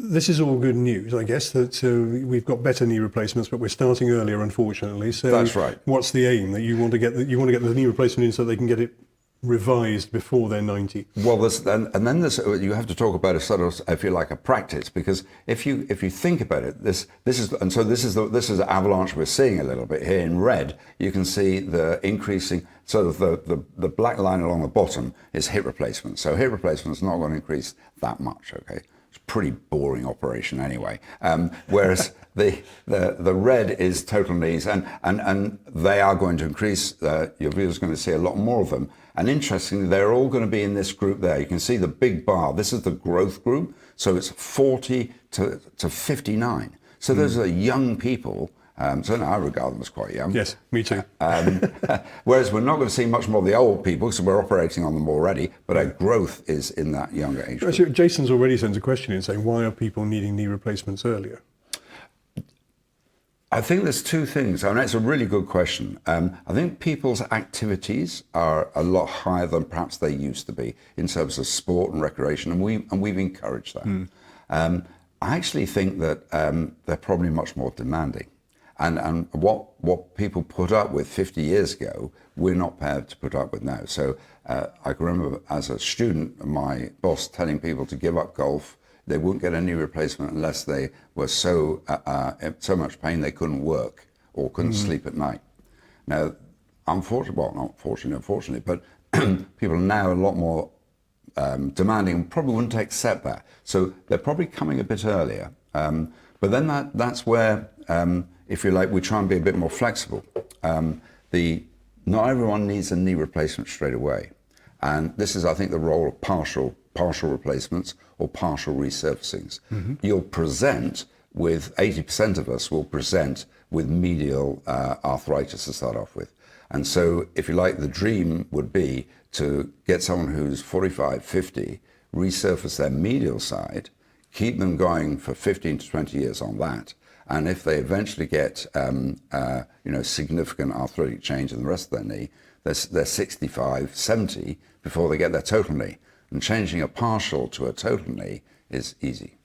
This is all good news, I guess, that we've got better knee replacements, but we're starting earlier, unfortunately. So That's right. What's the aim? That you want to get the knee replacement in so they can get it revised before they're 90? Well, then you have to talk about a sort of, if you like, a practice, because if you think about it, this is the avalanche we're seeing a little bit here in red. You can see the increasing sort of the black line along the bottom is hip replacement. So hip replacement is not going to increase that much. Okay, it's a pretty boring operation anyway. Whereas the red is total knees, and they are going to increase. Your viewers are going to see a lot more of them. And interestingly, they're all going to be in this group there. You can see the big bar. This is the growth group. So it's 40 to 59. So those are young people. Certainly I regard them as quite young. Yes, me too. Whereas we're not going to see much more of the old people because we're operating on them already, but our growth is in that younger age group. Actually, Jason's already sent a question in saying, why are people needing knee replacements earlier? I think there's two things. I mean, it's a really good question. I think people's activities are a lot higher than perhaps they used to be in terms of sport and recreation, and we've encouraged that. I actually think that they're probably much more demanding. And what people put up with 50 years ago, we're not prepared to put up with now. So I can remember as a student, my boss telling people to give up golf. They wouldn't get a knee replacement unless they were so much pain they couldn't work or couldn't sleep at night. Now, unfortunately, but people are now a lot more demanding and probably wouldn't accept that. So they're probably coming a bit earlier. But then that's where, if you like, we try and be a bit more flexible. Not everyone needs a knee replacement straight away. And this is, I think, the role of partial replacements or partial resurfacings. You'll present with, 80% of us will present with medial arthritis to start off with. And so, if you like, the dream would be to get someone who's 45, 50, resurface their medial side, keep them going for 15 to 20 years on that. And if they eventually get significant arthritic change in the rest of their knee, they're 65, 70 before they get their total knee. And changing a partial to a total knee is easy.